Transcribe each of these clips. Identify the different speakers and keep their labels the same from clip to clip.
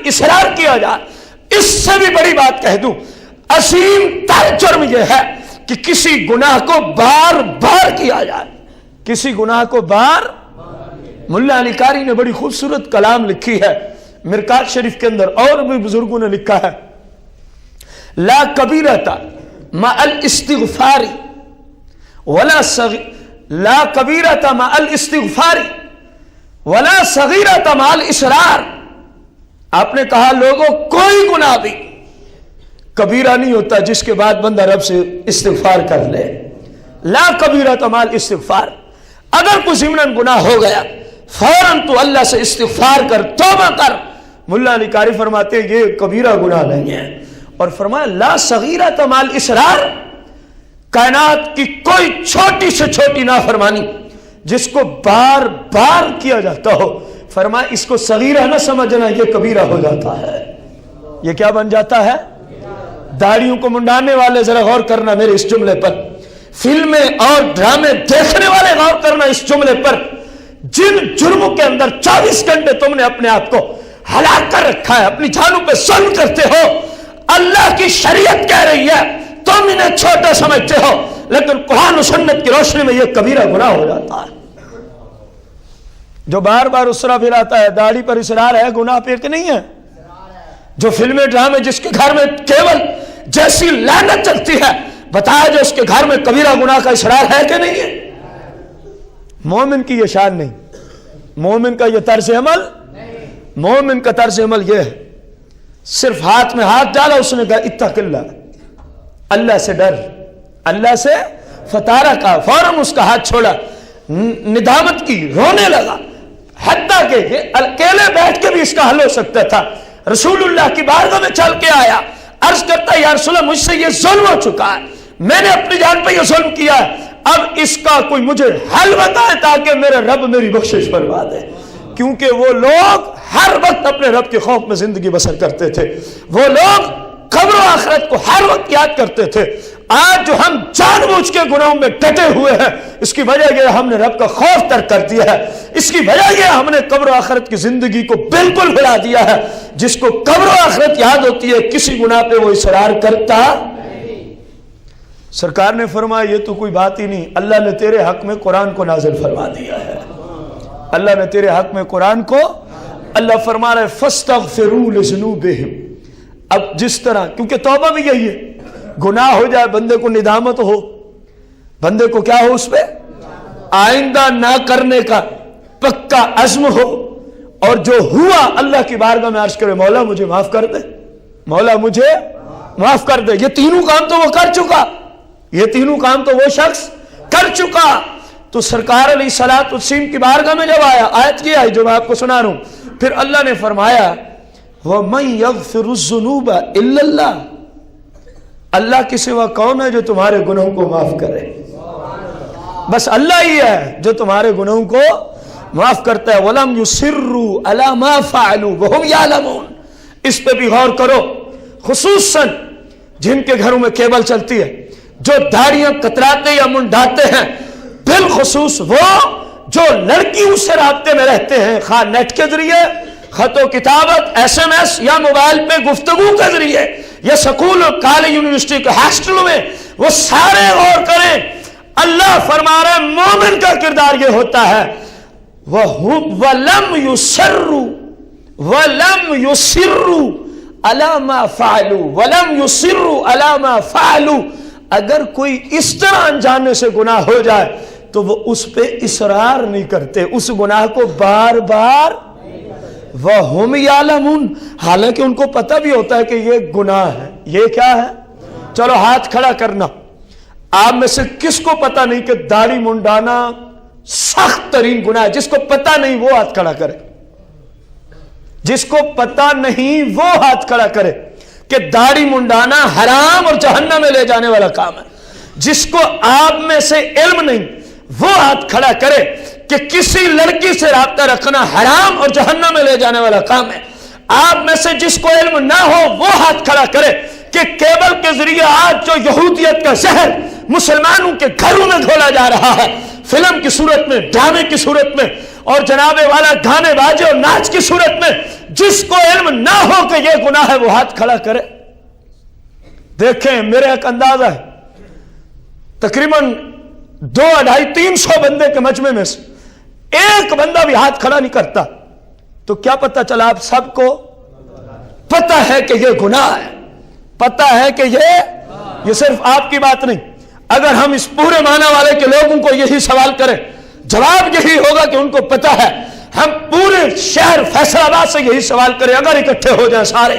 Speaker 1: اصرار کیا جائے، اس سے بھی بڑی بات کہہ دوں، عظیم تر جرم یہ ہے کہ کسی گناہ کو بار بار کیا جائے، کسی گناہ کو بار۔ ملا علی قاری نے بڑی خوبصورت کلام لکھی ہے مرکات شریف کے اندر، اور بھی بزرگوں نے لکھا ہے، لا کبیرۃ مع الاستغفار ولا لا کبیرۃ مع الاستغفار ولا صغیرۃ مع الاصرار۔ آپ نے کہا لوگوں کوئی گناہ بھی کبیرہ نہیں ہوتا جس کے بعد بندہ رب سے استغفار کر لے، لا کبیرۃ مع الاستغفار۔ اگر کوئی ضمناً گناہ ہو گیا فوراً تو اللہ سے استغفار کر، توبہ کر۔ ملا علی قاری فرماتے ہیں یہ کبیرہ گناہ نہیں ہے، اور فرمایا لا صغیرۃ مع الاصرار، کائنات کی کوئی چھوٹی سے چھوٹی نافرمانی جس کو بار بار کیا جاتا ہو، فرمایا اس کو صغیرہ نہ سمجھنا، یہ کبیرہ ہو جاتا ہے۔ یہ کیا بن جاتا ہے؟ داڑھیوں کو منڈانے والے ذرا غور کرنا میرے اس جملے پر، فلمیں اور ڈرامے دیکھنے والے غور کرنا اس جملے پر، جن جرموں کے اندر 24 گھنٹے تم نے اپنے آپ کو ہلاک کر رکھا ہے، اپنی جانوں پہ ظلم کرتے ہو، اللہ کی شریعت کہہ رہی ہے تم انہیں چھوٹا سمجھتے ہو، لیکن قرآن و سنت کی روشنی میں یہ کبیرہ گناہ ہو جاتا ہے۔ جو بار بار اسرا پھراتا ہے، داڑھی پر اصرار ہے، گناہ پہ کہ نہیں ہے؟ جو فلمیں ڈرامے جس کے گھر میں کیول جیسی لعنت چلتی ہے، بتایا جو اس کے گھر میں کبیرہ گناہ کا اصرار ہے کہ نہیں ہے؟ مومن کی یہ شان نہیں، مومن کا یہ طرز عمل، مومن کا طرز عمل یہ ہے، صرف ہاتھ میں ہاتھ ڈالا، اس نے کہا اتق اللہ، اللہ سے ڈر، اللہ سے فتارہ کا، فوراً اس کا ہاتھ چھوڑا، ندامت کی، رونے لگا، حتیٰ کہ یہ اکیلے بیٹھ کے بھی اس کا حل ہو سکتا تھا، رسول اللہ کی بارگاہ میں چل کے آیا، عرض کرتا ہے یا رسول اللہ مجھ سے یہ ظلم ہو چکا ہے، میں نے اپنی جان پہ یہ ظلم کیا ہے، اب اس کا کوئی مجھے حل بتائے تاکہ میرے رب میری بخشش فرما دے۔ کیونکہ وہ لوگ ہر وقت اپنے رب کے خوف میں زندگی بسر کرتے تھے، وہ لوگ قبر و آخرت کو ہر وقت یاد کرتے تھے۔ آج جو ہم جان بوجھ کے گناہوں میں ڈٹے ہوئے ہیں، اس کی وجہ یہ ہم نے رب کا خوف ترک کر دیا ہے، اس کی وجہ یہ ہم نے قبر و آخرت کی زندگی کو بالکل بھلا دیا ہے۔ جس کو قبر و آخرت یاد ہوتی ہے کسی گناہ پہ وہ اصرار کرتا۔ سرکار نے فرمایا یہ تو کوئی بات ہی نہیں، اللہ نے تیرے حق میں قرآن کو نازل فرما دیا ہے، اللہ نے تیرے حق میں قرآن کو، اللہ فرما رہا ہے فاستغفروا لذنوبہم۔ اب جس طرح، کیونکہ توبہ بھی یہی ہے، گناہ ہو جائے بندے کو ندامت ہو، بندے کو کیا ہو، اس پہ آئندہ نہ کرنے کا پکا عزم ہو، اور جو ہوا اللہ کی بارگاہ میں عرض کرے مولا مجھے معاف کر دے، مولا مجھے معاف کر دے۔ یہ تینوں کام تو وہ کر چکا، یہ تینوں کام تو وہ شخص کر چکا۔ تو سرکار علیہ الصلوۃ والتسلیم کی بارگاہ میں جب آیا، آیت یہ آئی جو میں آپ کو سنا رہا ہوں، پھر اللہ نے فرمایا وَمَن يَغْفِرُ الذُّنُوبَ إِلَّا اللَّهُ، اللہ کے سوا کون ہے جو تمہارے گناہوں کو معاف کرے؟ بس اللہ ہی ہے جو تمہارے گناہوں کو معاف کرتا ہے۔ وَلَمْ يُصِرُّوا عَلَى مَا فَعَلُوا وَهُمْ يَعْلَمُونَ۔ اس پہ بھی غور کرو، خصوصاً جن کے گھروں میں کیبل چلتی ہے، جو داڑیاں کتراتے یا منڈاتے ہیں، بالخصوص وہ جو لڑکیوں سے رابطے میں رہتے ہیں، خواہ نیٹ کے ذریعے، خط و کتابت، ایس ایم ایس، یا موبائل پہ گفتگو کے ذریعے، یا سکول اور کالج یونیورسٹی کے ہاسٹلوں میں، وہ سارے غور کریں۔ اللہ فرما رہا ہے مومن کا کردار یہ ہوتا ہے وَلَمْ يُصِرُّوا عَلَى مَا فَعَلُوا وَلَمْ يُصِرُّوا عَلَى مَا فَعَلُوا۔ اگر کوئی اس طرح انجانے سے گناہ ہو جائے تو وہ اس پہ اصرار نہیں کرتے، اس گناہ کو بار بار، وَهُمْ يَعْلَمُونَ، حالانکہ ان کو پتہ بھی ہوتا ہے کہ یہ گناہ ہے۔ یہ کیا ہے؟ چلو ہاتھ کھڑا کرنا، آپ میں سے کس کو پتہ نہیں کہ داڑھی منڈانا سخت ترین گناہ ہے؟ جس کو پتہ نہیں وہ ہاتھ کھڑا کرے، جس کو پتہ نہیں وہ ہاتھ کھڑا کرے کہ داڑھی منڈانا حرام اور جہنم میں لے جانے والا کام ہے۔ جس کو آپ میں سے علم نہیں وہ ہاتھ کھڑا کرے کہ کسی لڑکی سے رابطہ رکھنا حرام اور جہنم میں لے جانے والا کام ہے۔ آپ میں سے جس کو علم نہ ہو وہ ہاتھ کھڑا کرے کہ کیبل کے ذریعے آج جو یہودیت کا زہر مسلمانوں کے گھروں میں گھولا جا رہا ہے، فلم کی صورت میں، ڈرامے کی صورت میں، اور جناب والا گانے بازی اور ناچ کی صورت میں جس کو علم نہ ہو کہ یہ گناہ ہے وہ ہاتھ کھڑا کرے. دیکھیں میرے ایک اندازہ ہے تقریباً 200-250-300 بندے کے مجمع میں سے ایک بندہ بھی ہاتھ کھڑا نہیں کرتا تو کیا پتہ چلا آپ سب کو پتہ ہے کہ یہ گناہ ہے, پتہ ہے کہ یہ صرف آپ کی بات نہیں. اگر ہم اس پورے معنی والے کے لوگوں کو یہی سوال کریں جواب یہی ہوگا کہ ان کو پتہ ہے. ہم پورے شہر فیصل آباد سے یہی سوال کریں اگر اکٹھے ہو جائیں سارے,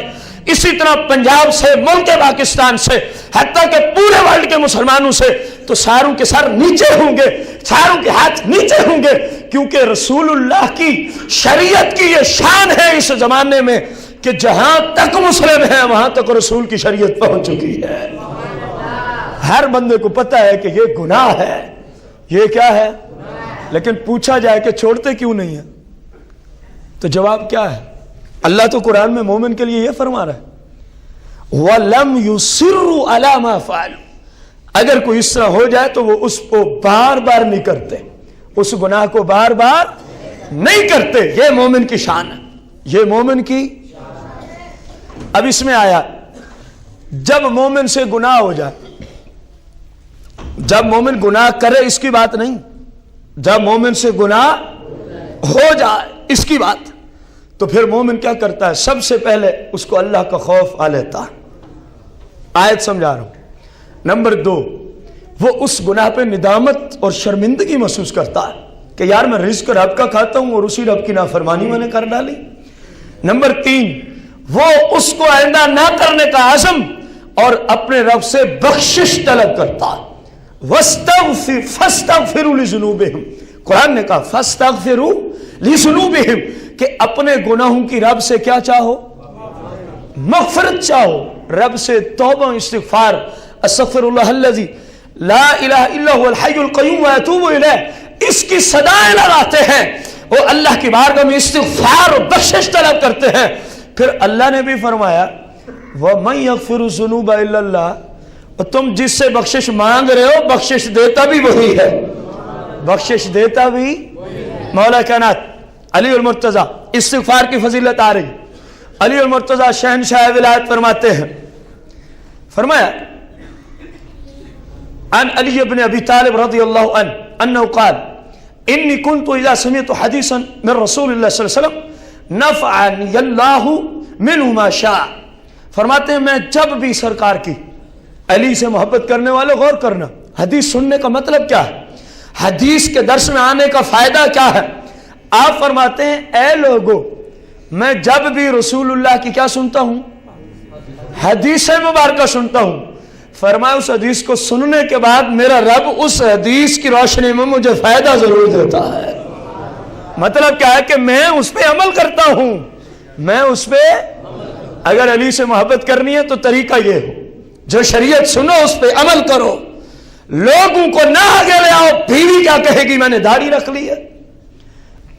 Speaker 1: اسی طرح پنجاب سے, ملک پاکستان سے, حتیٰ کہ پورے ورلڈ کے مسلمانوں سے, تو ساروں کے سر نیچے ہوں گے, ساروں کے ہاتھ نیچے ہوں گے, کیونکہ رسول اللہ کی شریعت کی یہ شان ہے اس زمانے میں کہ جہاں تک مسلم ہے وہاں تک رسول کی شریعت پہنچ چکی ہے. ہر بندے کو پتہ ہے کہ یہ گناہ ہے, یہ کیا ہے. لیکن پوچھا جائے کہ چھوڑتے کیوں نہیں ہیں تو جواب کیا ہے؟ اللہ تو قرآن میں مومن کے لیے یہ فرما رہا ہے وَلَمْ يُصِرُّوا عَلَى مَا فَعَلُوا. اگر کوئی اس طرح ہو جائے تو وہ اس کو بار بار نہیں کرتے, اس گناہ کو بار بار نہیں کرتے. یہ مومن کی شان ہے, یہ مومن کی. اب اس میں آیا جب مومن سے گناہ ہو جائے, جب مومن گناہ کرے اس کی بات نہیں, جب مومن سے گناہ ہو جائے اس کی بات, تو پھر مومن کیا کرتا ہے؟ سب سے پہلے اس کو اللہ کا خوف آ لیتا ہے. آیت سمجھا رہا ہوں. نمبر 2, وہ اس گناہ پہ ندامت اور شرمندگی محسوس کرتا ہے کہ یار میں رزق رب کا کھاتا ہوں اور اسی رب کی نافرمانی میں نے کر ڈالی. نمبر 3, وہ اس کو آئندہ نہ کرنے کا عزم اور اپنے رب سے بخشش طلب کرتا ہے. فَاسْتَغْفِرُوا لِذُنُوبِهِمْ, قرآن نے کہا فَاسْتَغْفِرُوا لِذُنُوبِهِمْ کہ اپنے گناہوں کی رب سے کیا چاہو؟ مغفرت چاہو, رب سے توبہ استغفار. استغفر اللہ الذی لا الہ الا هو الحی القیوم واتوب الیہ, اس کی صدائیں لگاتے ہیں, وہ اللہ کی بارگاہ میں استغفار اور بخشش طلب کرتے ہیں. پھر اللہ نے بھی فرمایا وَمَن يَغْفِرُ الذُّنُوبَ إِلَّا اللَّهُ, اور تم جس سے بخشش مانگ رہے ہو بخشش دیتا بھی وہی ہے, بخشش دیتا بھی. مولا کائنات علی المرتضیٰ, استغفار کی فضیلت آ رہی. علی المرتضیٰ شہنشاہ ولایت فرماتے ہیں, فرمایا عن علی بن ابی طالب رضی اللہ عنہ انه قال انی کنت اذا سمعت حدیثا من رسول اللہ صلی اللہ علیہ وسلم نفعنی اللہ منہ ما شاء. فرماتے ہیں میں جب بھی سرکار کی, علی سے محبت کرنے والے غور کرنا, حدیث سننے کا مطلب کیا ہے, حدیث کے درس میں آنے کا فائدہ کیا ہے. آپ فرماتے ہیں اے لوگو میں جب بھی رسول اللہ کی کیا سنتا ہوں؟ حدیث مبارکہ سنتا ہوں. فرمایا اس حدیث کو سننے کے بعد میرا رب اس حدیث کی روشنی میں مجھے فائدہ ضرور دیتا ہے. مطلب کیا ہے کہ میں اس پہ عمل کرتا ہوں, میں اس پہ, اگر علی سے محبت کرنی ہے تو طریقہ یہ ہو جو شریعت سنو اس پہ عمل کرو. لوگوں کو نہ آگے لے آؤ. بیوی کیا کہے گی میں نے داڑھی رکھ لی ہے,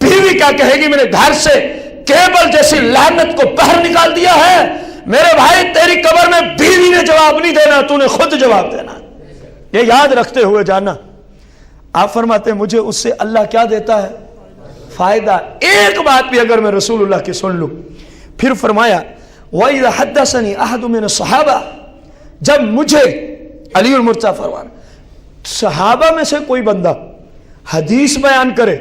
Speaker 1: بیوی کیا کہے گی میں نے گھر سے کیبل جیسی لعنت کو باہر نکال دیا ہے. میرے بھائی تیری قبر میں بیوی نے جواب نہیں دینا, تو نے خود جواب دینا. یہ یاد رکھتے ہوئے جانا. آپ فرماتے ہیں مجھے اس سے اللہ کیا دیتا ہے؟ فائدہ. ایک بات بھی اگر میں رسول اللہ کی سن لوں. پھر فرمایا وَإِذَا حَدَّثَنِي أَحَدٌ مِّنَ الصَّحَابَةِ, جب مجھے علی المرتضیٰ فرمانا صحابہ میں سے کوئی بندہ حدیث بیان کرے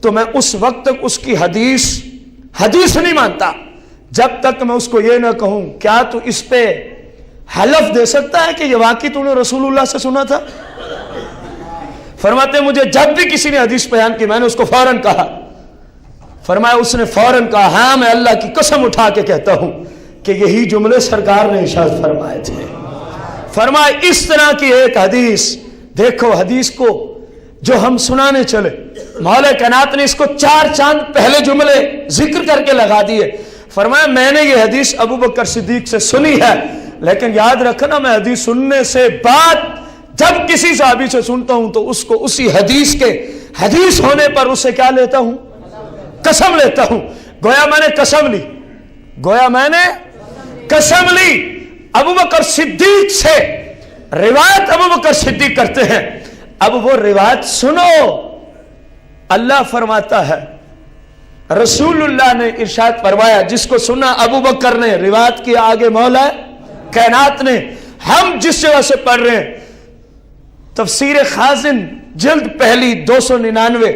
Speaker 1: تو میں اس وقت تک اس کی حدیث نہیں مانتا جب تک میں اس کو یہ نہ کہوں کیا تو اس پہ حلف دے سکتا ہے کہ یہ واقعی تو نے رسول اللہ سے سنا تھا. فرماتے ہیں مجھے جب بھی کسی نے حدیث بیان کی میں نے اس کو فوراً کہا. فرمایا اس نے فوراً کہا ہاں میں اللہ کی قسم اٹھا کے کہتا ہوں کہ یہی جملے سرکار نے ارشاد فرمائے تھے. فرمایا اس طرح کی ایک حدیث, دیکھو حدیث کو جو ہم سنانے چلے, مولا کائنات نے اس کو 4 چاند پہلے جملے ذکر کر کے لگا دیے. فرمایا میں نے یہ حدیث ابو بکر صدیق سے سنی ہے, لیکن یاد رکھنا میں حدیث سننے سے بعد جب کسی صحابی سے سنتا ہوں تو اس کو اسی حدیث کے حدیث ہونے پر اسے کیا لیتا ہوں؟ قسم لیتا ہوں. گویا میں نے قسم لی, گویا میں نے قسم لی. ابو بکر صدیق سے روایت ابو بکر صدیق کرتے ہیں. اب وہ روایت سنو. اللہ فرماتا ہے رسول اللہ نے ارشاد فرمایا، جس کو سنا ابو بکر نے، روایت کی آگے مولا کائنات نے، ہم جس جگہ سے پڑھ رہے ہیں تفسیر خازن جلد پہلی 299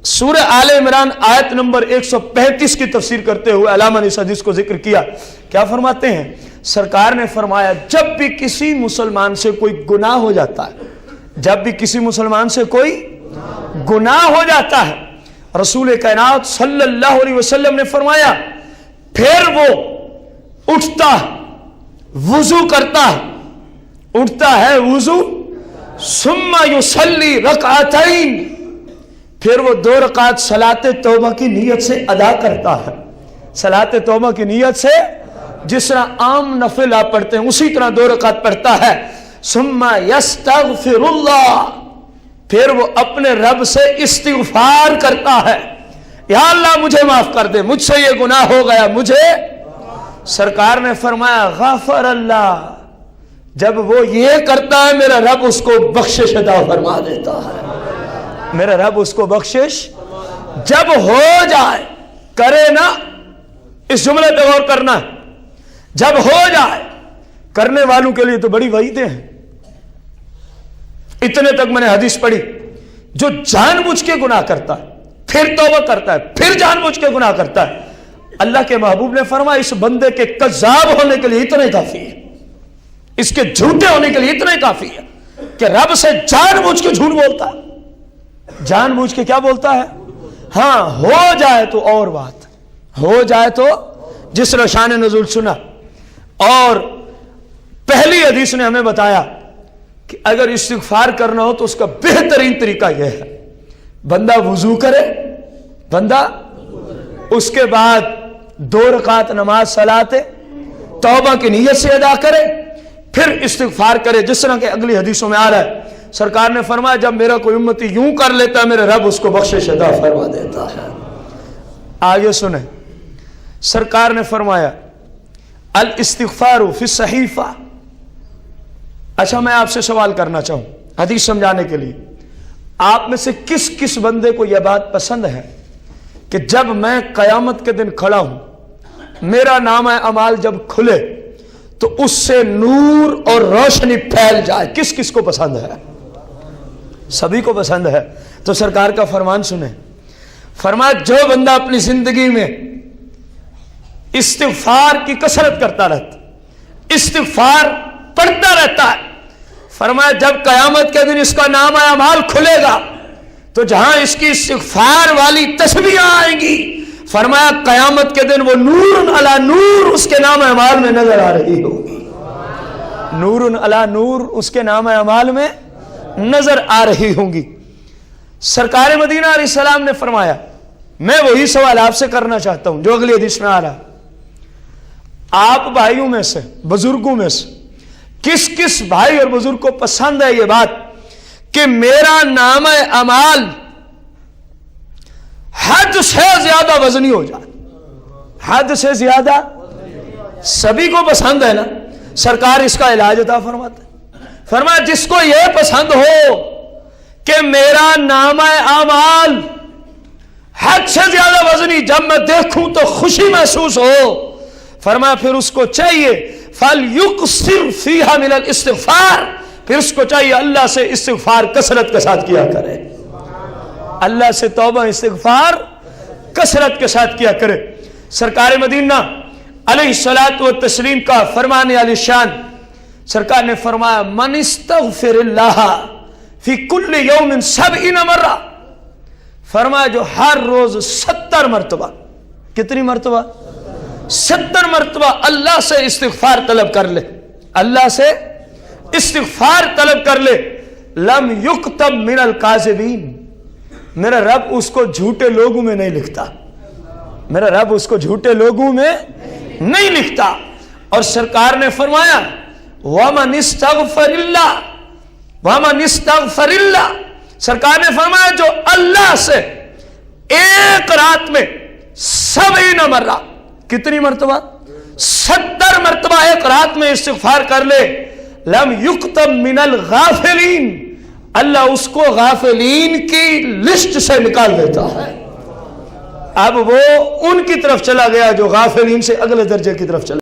Speaker 1: سورہ آل عمران آیت نمبر 135 کی تفسیر کرتے ہوئے علامہ نے اس حدیث کو ذکر کیا. کیا فرماتے ہیں؟ سرکار نے فرمایا جب بھی کسی مسلمان سے کوئی گناہ ہو جاتا ہے، جب بھی کسی مسلمان سے کوئی گناہ ہو جاتا ہے، رسول کائنات صلی اللہ علیہ وسلم نے فرمایا پھر وہ اٹھتا ہے، وضو کرتا ہے، اٹھتا ہے وضو، ثم یصلی رکعتین، پھر وہ 2 رکعت صلاۃ توبہ کی نیت سے ادا کرتا ہے. صلاۃ توبہ کی نیت سے جس طرح عام نفل آپ پڑھتے ہیں اسی طرح 2 رکعت پڑھتا ہے. ثم یستغفر اللہ، پھر وہ اپنے رب سے استغفار کرتا ہے، یا اللہ مجھے معاف کر دے، مجھ سے یہ گناہ ہو گیا مجھے. سرکار نے فرمایا غفر اللہ، جب وہ یہ کرتا ہے میرا رب اس کو بخشش عطا فرما دیتا ہے، میرا رب اس کو بخشش. جب ہو جائے، کرے نا، اس جملے پہ غور کرنا، جب ہو جائے، کرنے والوں کے لیے تو بڑی وعیدیں ہیں. اتنے تک میں نے حدیث پڑھی، جو جان بوجھ کے گناہ کرتا ہے پھر توبہ کرتا ہے پھر جان بوجھ کے گناہ کرتا ہے، اللہ کے محبوب نے فرمایا اس بندے کے کذاب ہونے کے لیے اتنا ہی کافی ہے، اس کے جھوٹے ہونے کے لیے اتنا ہی کافی ہے کہ رب سے جان بوجھ کے جھوٹ بولتا ہے. جان بوجھ کے کیا بولتا ہے؟ ہاں ہو جائے تو اور بات، ہو جائے تو جس نے شان نزول سنا. اور پہلی حدیث نے ہمیں بتایا کہ اگر استغفار کرنا ہو تو اس کا بہترین طریقہ یہ ہے بندہ وضو کرے، بندہ اس کے بعد 2 رکعت نماز صلاۃ توبہ کی نیت سے ادا کرے، پھر استغفار کرے، جس طرح کہ اگلی حدیثوں میں آ رہا ہے. سرکار نے فرمایا جب میرا کوئی امتی یوں کر لیتا ہے میرے رب اس کو بخشش عطا فرما دیتا ہے. آگے سنیں، سرکار نے فرمایا الاستغفار فی الصحیفہ. اچھا میں آپ سے سوال کرنا چاہوں حدیث سمجھانے کے لیے، آپ میں سے کس کس بندے کو یہ بات پسند ہے کہ جب میں قیامت کے دن کھڑا ہوں میرا نامہ اعمال جب کھلے تو اس سے نور اور روشنی پھیل جائے؟ کس کس کو پسند ہے؟ سبھی کو پسند ہے. تو سرکار کا فرمان سنیں، فرمایا جو بندہ اپنی زندگی میں استغفار کی کثرت کرتا رہتا، استغفار پڑھتا رہتا ہے، فرمایا جب قیامت کے دن اس کا نامہ اعمال کھلے گا تو جہاں اس کی استغفار والی تسبیحاں آئیں گی، فرمایا قیامت کے دن وہ نور علی نور اس کے نامہ اعمال میں نظر آ رہی ہوگی. نور علی نور اس کے نامہ اعمال میں نظر آ رہی ہوں گی. سرکار مدینہ علیہ السلام نے فرمایا میں وہی سوال آپ سے کرنا چاہتا ہوں جو اگلی حدیث میں آ رہا. آپ بھائیوں میں سے، بزرگوں میں سے کس کس بھائی اور بزرگ کو پسند ہے یہ بات کہ میرا نامہ اعمال حد سے زیادہ وزنی ہو جائے؟ حد سے زیادہ سبھی کو پسند ہے نا. سرکار اس کا علاج عطا فرماتے ہیں، فرمایا جس کو یہ پسند ہو کہ میرا نامہ اعمال حد سے زیادہ وزنی، جب میں دیکھوں تو خوشی محسوس ہو، فرمایا پھر اس کو چاہیے فَلْيُقْصِرْ فِيهَا مِنَ الْإِسْتِغْفَارِ، پھر اس کو چاہیے اللہ سے استغفار کثرت کے ساتھ کیا کرے، اللہ سے توبہ استغفار کثرت کے ساتھ کیا کرے. سرکار مدینہ علیہ الصلاۃ والتسلیم کا فرمان علی شان، سرکار نے فرمایا من استغفر اللہ فی کل یوم 70 مرہ، فرمایا جو ہر روز 70 مرتبہ، کتنی مرتبہ؟ 70 مرتبہ اللہ سے استغفار طلب کر لے، اللہ سے استغفار طلب کر لے، لم یکتب من الکاذبین، میرا رب اس کو جھوٹے لوگوں میں نہیں لکھتا، میرا رب اس کو جھوٹے لوگوں میں نہیں لکھتا. اور سرکار نے فرمایا وَمَنِ اسْتَغْفَرِ اللَّهِ وَمَنِ اسْتَغْفَرِ اللَّهِ، سرکار نے فرمایا جو اللہ سے ایک رات میں 70 مرہ، کتنی مرتبہ؟ 70 مرتبہ ایک رات میں استغفار کر لے، لم یکتب من الغافلین، اللہ اس کو غافلین کی لسٹ سے نکال دیتا ہے، اب وہ ان کی طرف چلا گیا جو غافلین سے اگلے درجے کی طرف چلا